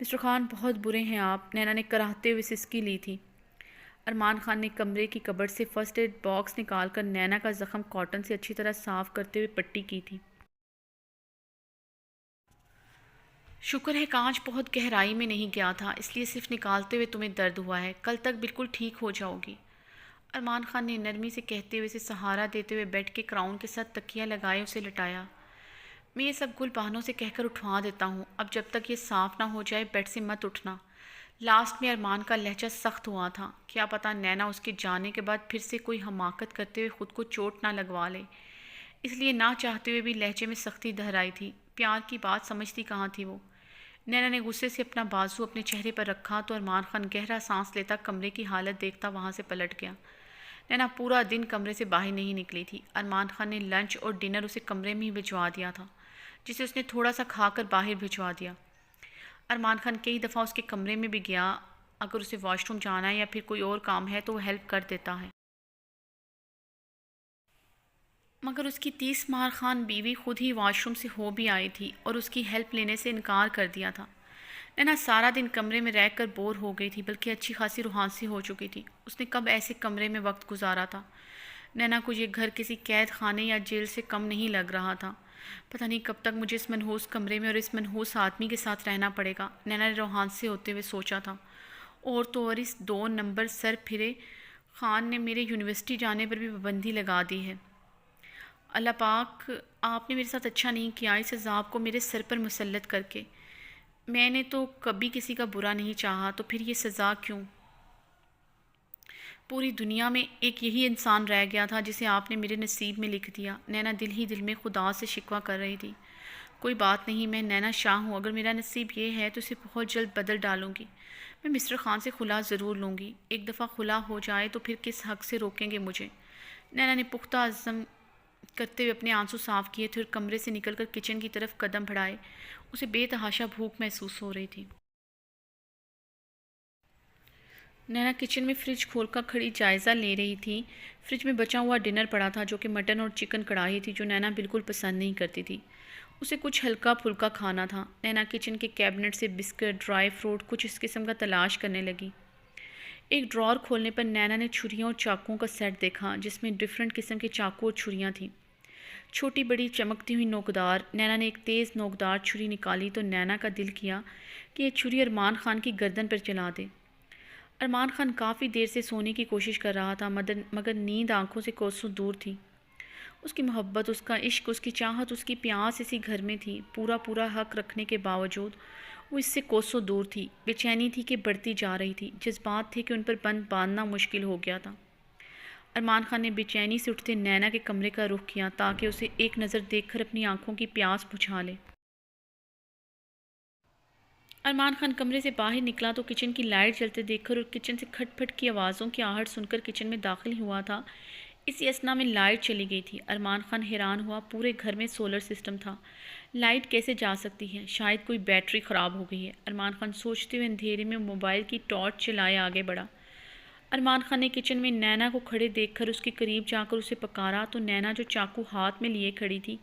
مسٹر خان، بہت برے ہیں آپ، نینا نے کراہتے ہوئے سسکی لی تھی۔ ارمان خان نے کمرے کی کبرڈ سے فرسٹ ایڈ باکس نکال کر نینا کا زخم کاٹن سے اچھی طرح صاف کرتے ہوئے پٹی کی تھی۔ شکر ہے کانچ بہت گہرائی میں نہیں گیا تھا، اس لیے صرف نکالتے ہوئے تمہیں درد ہوا ہے، کل تک بالکل ٹھیک ہو جاؤ گی، ارمان خان نے نرمی سے کہتے ہوئے اسے سہارا دیتے ہوئے بیڈ کے کراؤن کے ساتھ تکیہ لگائے اسے لٹایا۔ میں یہ سب گل بہانوں سے کہہ کر اٹھوا دیتا ہوں، اب جب تک یہ صاف نہ ہو جائے بیڈ سے مت اٹھنا۔ لاسٹ میں ارمان کا لہجہ سخت ہوا تھا، کیا پتہ نینا اس کے جانے کے بعد پھر سے کوئی حماقت کرتے ہوئے خود کو چوٹ نہ لگوا لے، اس لیے نہ چاہتے ہوئے بھی لہجے میں سختی دہرائی تھی۔ پیار کی بات سمجھتی کہاں تھی وہ؟ نینا نے غصے سے اپنا بازو اپنے چہرے پر رکھا تو ارمان خان گہرا سانس لیتا کمرے کی حالت دیکھتا وہاں سے پلٹ گیا۔ نینا پورا دن کمرے سے باہر نہیں نکلی تھی۔ ارمان خان نے لنچ اور ڈنر اسے کمرے میں ہی بھجوا دیا تھا، جسے اس نے تھوڑا سا کھا کر باہر بھجوا دیا۔ ارمان خان کئی دفعہ اس کے کمرے میں بھی گیا، اگر اسے واش روم جانا ہے یا پھر کوئی اور کام ہے تو وہ ہیلپ کر دیتا ہے، مگر اس کی 30 مار خان بیوی خود ہی واش روم سے ہو بھی آئی تھی اور اس کی ہیلپ لینے سے انکار کر دیا تھا۔ نینا سارا دن کمرے میں رہ کر بور ہو گئی تھی، بلکہ اچھی خاصی روحانسی ہو چکی تھی۔ اس نے کب ایسے کمرے میں وقت گزارا تھا؟ نینا کو یہ گھر کسی قید خانے یا جیل سے کم نہیں لگ رہا تھا۔ پتہ نہیں کب تک مجھے اس منحوس کمرے میں اور اس منحوس آدمی کے ساتھ رہنا پڑے گا، نینا نے روحانسی ہوتے ہوئے سوچا تھا۔ اور تو اور اس 2 نمبر سر پھرے خان نے میرے یونیورسٹی جانے پر بھی پابندی لگا دی ہے۔ اللہ پاک، آپ نے میرے ساتھ اچھا نہیں کیا اس عذاب کو میرے سر پر مسلط کر کے۔ میں نے تو کبھی کسی کا برا نہیں چاہا، تو پھر یہ سزا کیوں؟ پوری دنیا میں ایک یہی انسان رہ گیا تھا جسے آپ نے میرے نصیب میں لکھ دیا۔ نینا دل ہی دل میں خدا سے شکوہ کر رہی تھی۔ کوئی بات نہیں، میں نینا شاہ ہوں، اگر میرا نصیب یہ ہے تو اسے بہت جلد بدل ڈالوں گی۔ میں مسٹر خان سے خلا ضرور لوں گی، ایک دفعہ خلا ہو جائے تو پھر کس حق سے روکیں گے مجھے؟ نینا نے پختہ عزم کرتے ہوئے اپنے آنسو صاف کیے تھے اور کمرے سے نکل کر کچن کی طرف قدم بڑھائے۔ اسے بے تحاشا بھوک محسوس ہو رہی تھی۔ نینا کچن میں فریج کھول کر کھڑی جائزہ لے رہی تھی۔ فریج میں بچا ہوا ڈنر پڑا تھا جو کہ مٹن اور چکن کڑھائی تھی، جو نینا بالکل پسند نہیں کرتی تھی۔ اسے کچھ ہلکا پھلکا کھانا تھا۔ نینا کچن کے کیبنٹ سے بسکٹ، ڈرائی فروٹ، کچھ اس قسم کا تلاش کرنے لگی۔ ایک ڈرار کھولنے پر نینا نے چھریوں اور چاقوؤں کا سیٹ دیکھا، جس میں ڈفرینٹ قسم کے چاقو اور چھریاں تھیں، چھوٹی بڑی چمکتی ہوئی نوکدار۔ نینا نے ایک تیز نوکدار چھری نکالی تو نینا کا دل کیا کہ یہ چھری ارمان خان کی گردن پر چلا دے۔ ارمان خان کافی دیر سے سونے کی کوشش کر رہا تھا، مگر نیند آنکھوں سے کوسوں دور تھی۔ اس کی محبت، اس کا عشق، اس کی چاہت، اس کی پیاس اسی گھر میں تھی۔ پورا حق رکھنے کے باوجود وہ اس سے کوسوں دور تھی۔ بے چینی تھی کہ بڑھتی جا رہی تھی، جذبات تھے کہ ان پر بند باندھنا مشکل ہو گیا تھا۔ ارمان خان نے بے چینی سے اٹھتے نینا کے کمرے کا رخ کیا تاکہ اسے ایک نظر دیکھ کر اپنی آنکھوں کی پیاس بجھا لے۔ ارمان خان کمرے سے باہر نکلا تو کچن کی لائٹ جلتے دیکھ کر اور کچن سے کھٹ پھٹ کی آوازوں کی آہٹ سن کر کچن میں داخل ہوا تھا۔ اسی اثنا میں لائٹ چلی گئی تھی۔ ارمان خان حیران ہوا، پورے گھر میں سولر سسٹم تھا، لائٹ کیسے جا سکتی ہے؟ شاید کوئی بیٹری خراب ہو گئی ہے۔ ارمان خان سوچتے ہوئے اندھیرے میں موبائل کی ٹارچ چلائے آگے بڑھا۔ ارمان خان نے کچن میں نینا کو کھڑے دیکھ کر اس کے قریب جا کر اسے پکارا تو نینا جو چاقو ہاتھ میں لیے کھڑی تھی،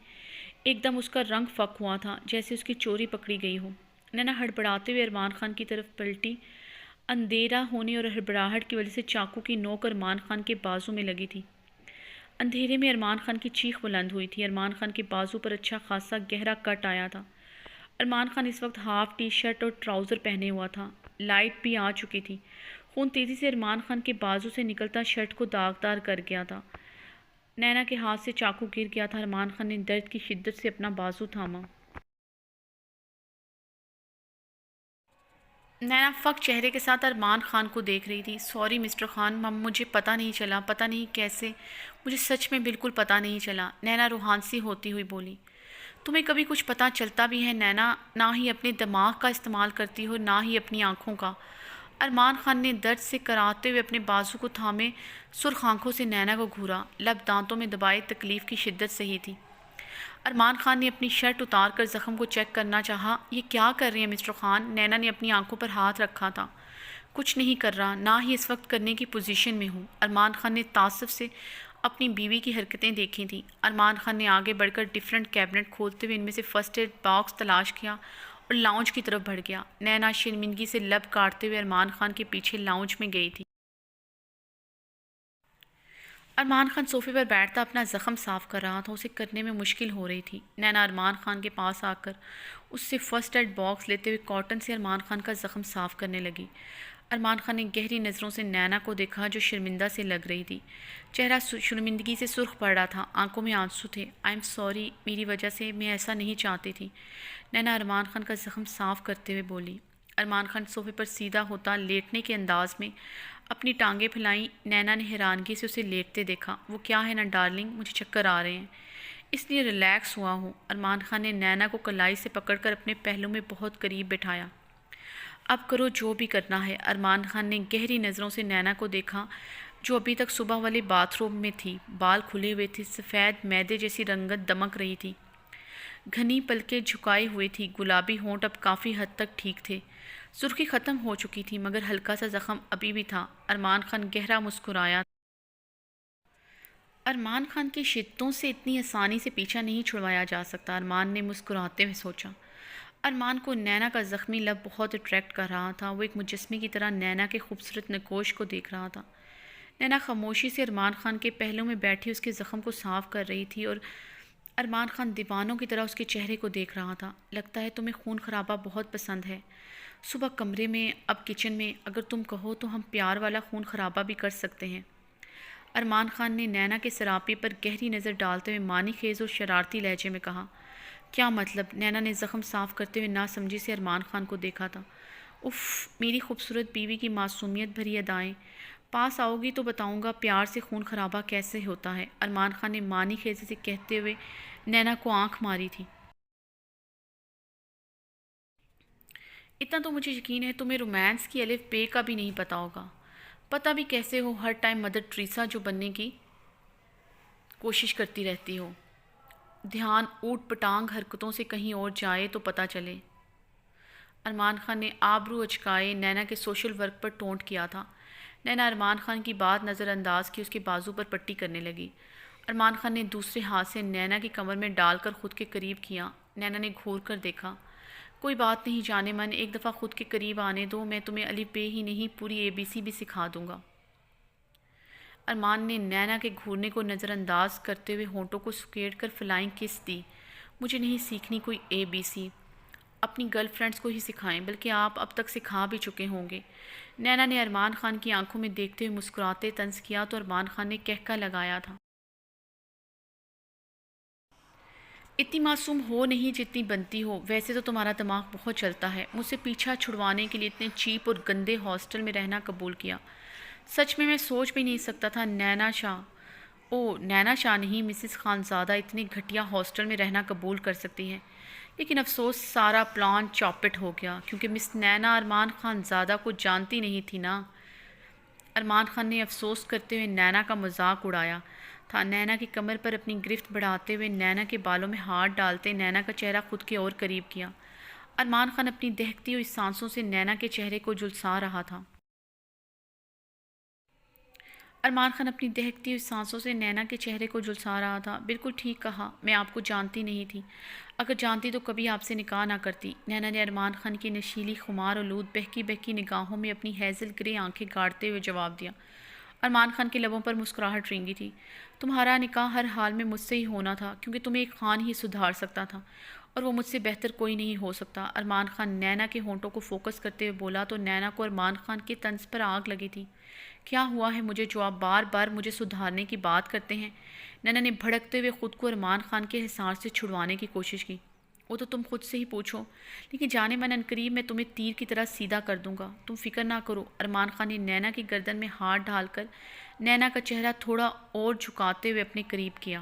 ایک دم اس کا رنگ فک ہوا تھا، جیسے اس کی چوری پکڑی گئی ہو۔ نینا ہڑبڑاتے ہوئے ارمان خان کی طرف پلٹی۔ اندھیرا ہونے اور ہڑبڑاہٹ کی وجہ سے چاقو کی نوک ارمان خان کے بازو میں لگی تھی۔ اندھیرے میں ارمان خان کی چیخ بلند ہوئی تھی۔ ارمان خان کے بازو پر اچھا خاصا گہرا کٹ آیا تھا۔ ارمان خان اس وقت ہاف ٹی شرٹ اور ٹراؤزر پہنے ہوا تھا۔ لائٹ بھی آ چکی تھی۔ خون تیزی سے ارمان خان کے بازو سے نکلتا شرٹ کو داغدار کر گیا تھا۔ نینا کے ہاتھ سے چاقو گر گیا تھا۔ ارمان خان نے درد کی شدت سے اپنا بازو تھاما۔ نینا فک چہرے کے ساتھ ارمان خان کو دیکھ رہی تھی۔ سوری مسٹر خان، مجھے پتہ نہیں چلا، پتہ نہیں کیسے، مجھے سچ میں بالکل پتہ نہیں چلا، نینا روحانسی ہوتی ہوئی بولی۔ تمہیں کبھی کچھ پتہ چلتا بھی ہے نینا؟ نہ ہی اپنے دماغ کا استعمال کرتی ہو، نہ ہی اپنی آنکھوں کا۔ ارمان خان نے درد سے کراتے ہوئے اپنے بازو کو تھامے سرخ آنکھوں سے نینا کو گھورا، لب دانتوں میں دبائے تکلیف کی شدت سہی تھی۔ ارمان خان نے اپنی شرٹ اتار کر زخم کو چیک کرنا چاہا۔ یہ کیا کر رہے ہیں مسٹر خان؟ نینا نے اپنی آنکھوں پر ہاتھ رکھا تھا۔ کچھ نہیں کر رہا، نہ ہی اس وقت کرنے کی پوزیشن میں ہوں۔ ارمان خان نے تعصب سے اپنی بیوی کی حرکتیں دیکھی تھیں۔ ارمان خان نے آگے بڑھ کر ڈیفرنٹ کیبنٹ کھولتے ہوئے ان میں سے فرسٹ ایڈ باکس تلاش کیا اور لاؤنج کی طرف بڑھ گیا۔ نینا شرمندگی سے لب کاٹتے ہوئے ارمان خان کے پیچھے لاؤنج میں گئی تھی۔ ارمان خان صوفے پر بیٹھتا اپنا زخم صاف کر رہا تھا، اسے کرنے میں مشکل ہو رہی تھی۔ نینا ارمان خان کے پاس آ کر اس سے فرسٹ ایڈ باکس لیتے ہوئے کاٹن سے ارمان خان کا زخم صاف کرنے لگی۔ ارمان خان نے گہری نظروں سے نینا کو دیکھا جو شرمندہ سے لگ رہی تھی۔ چہرہ شرمندگی سے سرخ پڑ رہا تھا، آنکھوں میں آنسو تھے۔ آئی ایم سوری، میری وجہ سے، میں ایسا نہیں چاہتی تھی، نینا ارمان خان کا زخم صاف کرتے ہوئے بولی۔ ارمان خان صوفے پر سیدھا ہوتا لیٹنے کے انداز میں اپنی ٹانگیں پھیلائیں۔ نینا نے حیرانگی سے اسے لیٹتے دیکھا۔ وہ کیا ہے نا ڈارلنگ، مجھے چکر آ رہے ہیں، اس لیے ریلیکس ہوا ہوں۔ ارمان خان نے نینا کو کلائی سے پکڑ کر اپنے پہلو میں بہت قریب بٹھایا۔ اب کرو جو بھی کرنا ہے۔ ارمان خان نے گہری نظروں سے نینا کو دیکھا جو ابھی تک صبح والے باتھ روم میں تھی۔ بال کھلے ہوئے تھے، سفید میدے جیسی رنگت دمک رہی تھی، گھنی پلکیں جھکائے ہوئے تھی، گلابی ہونٹ اب کافی حد تک ٹھیک تھے، سرخی ختم ہو چکی تھی مگر ہلکا سا زخم ابھی بھی تھا۔ ارمان خان گہرا مسکرایا۔ ارمان خان کی شدتوں سے اتنی آسانی سے پیچھا نہیں چھڑوایا جا سکتا، ارمان نے مسکراتے ہوئے سوچا۔ ارمان کو نینا کا زخمی لب بہت اٹریکٹ کر رہا تھا، وہ ایک مجسمے کی طرح نینا کے خوبصورت نگوش کو دیکھ رہا تھا۔ نینا خاموشی سے ارمان خان کے پہلو میں بیٹھی اس کے زخم کو صاف کر رہی تھی اور ارمان خان دیوانوں کی طرح اس کے چہرے کو دیکھ رہا تھا۔ لگتا ہے تمہیں خون خرابہ بہت پسند ہے، صبح کمرے میں، اب کچن میں، اگر تم کہو تو ہم پیار والا خون خرابہ بھی کر سکتے ہیں۔ ارمان خان نے نینا کے سراپے پر گہری نظر ڈالتے ہوئے معنی خیز اور شرارتی لہجے میں کہا۔ کیا مطلب؟ نینا نے زخم صاف کرتے ہوئے ناسمجھی سے ارمان خان کو دیکھا تھا۔ اف، میری خوبصورت بیوی کی معصومیت بھری ادائیں، پاس آؤ گی تو بتاؤں گا پیار سے خون خرابہ کیسے ہوتا ہے۔ ارمان خان نے معنی خیزی سے کہتے ہوئے نینا کو آنکھ ماری تھی۔ اتنا تو مجھے یقین ہے تمہیں رومانس کی الف بے کا بھی نہیں پتا ہوگا۔ پتہ بھی کیسے ہو، ہر ٹائم مدر ٹریسا جو بننے کی کوشش کرتی رہتی ہو، دھیان اوٹ پٹانگ حرکتوں سے کہیں اور جائے تو پتہ چلے۔ ارمان خان نے آبرو اچکائے نینا کے سوشل ورک پر ٹونٹ کیا تھا۔ نینا ارمان خان کی بات نظر انداز کی اس کے بازو پر پٹی کرنے لگی۔ ارمان خان نے دوسرے ہاتھ سے نینا کی کمر میں ڈال کر خود کے قریب کیا۔ نینا نے گھور کر دیکھا۔ کوئی بات نہیں جانے من، ایک دفعہ خود کے قریب آنے دو، میں تمہیں الف بے ہی نہیں پوری ABC بھی سکھا دوں گا۔ ارمان نے نینا کے گھورنے کو نظر انداز کرتے ہوئے ہونٹوں کو سکیڑ کر فلائنگ کس دی۔ مجھے نہیں سیکھنی کوئی ABC، اپنی گرل فرینڈز کو ہی سکھائیں، بلکہ آپ اب تک سکھا بھی چکے ہوں گے۔ نینا نے ارمان خان کی آنکھوں میں دیکھتے ہوئے مسکراتے طنز کیا تو ارمان خان نے کہکا لگایا تھا۔ اتنی معصوم ہو نہیں جتنی بنتی ہو، ویسے تو تمہارا دماغ بہت چلتا ہے۔ مجھ سے پیچھا چھڑوانے کے لیے اتنے چیپ اور گندے ہاسٹل میں رہنا قبول کیا، سچ میں سوچ بھی نہیں سکتا تھا نینا شاہ، نینا شاہ نہیں، مسز خانزادہ اتنے گھٹیا ہاسٹل میں رہنا قبول کر سکتی ہے۔ لیکن افسوس سارا پلان چاپٹ ہو گیا، کیونکہ مس نینا ارمان خانزادہ کو جانتی نہیں تھی نا۔ ارمان خان نے افسوس کرتے ہوئے نینا کا مذاق اڑایا تھا۔ نینا کی کمر پر اپنی گرفت بڑھاتے ہوئے نینا کے بالوں میں ہاتھ ڈالتے نینا کا چہرہ خود کے اور قریب کیا۔ ارمان خان اپنی دہکتی ہوئی سانسوں سے نینا کے چہرے کو جھلسا رہا تھا۔ بالکل ٹھیک کہا، میں آپ کو جانتی نہیں تھی، اگر جانتی تو کبھی آپ سے نکاح نہ کرتی۔ نینا نے ارمان خان کی نشیلی خمار آلود بہکی بہکی نگاہوں میں اپنی ہیزل گرے آنکھیں گاڑتے ہوئے جواب دیا۔ ارمان خان کے لبوں پر مسکراہٹ رینگی تھی۔ تمہارا نکاح ہر حال میں مجھ سے ہی ہونا تھا، کیونکہ تمہیں ایک خان ہی سدھار سکتا تھا اور وہ مجھ سے بہتر کوئی نہیں ہو سکتا۔ ارمان خان نینا کے ہونٹوں کو فوکس کرتے ہوئے بولا تو نینا کو ارمان خان کے طنز پر آگ لگی تھی۔ کیا ہوا ہے مجھے جو آپ بار بار مجھے سدھارنے کی بات کرتے ہیں؟ نینا نے بھڑکتے ہوئے خود کو ارمان خان کے حصار سے چھڑوانے کی کوشش کی۔ وہ تو تم خود سے ہی پوچھو، لیکن جانے من عنقریب میں تمہیں تیر کی طرح سیدھا کر دوں گا، تم فکر نہ کرو۔ ارمان خان نے نینا کی گردن میں ہاتھ ڈال کر نینا کا چہرہ تھوڑا اور جھکاتے ہوئے اپنے قریب کیا۔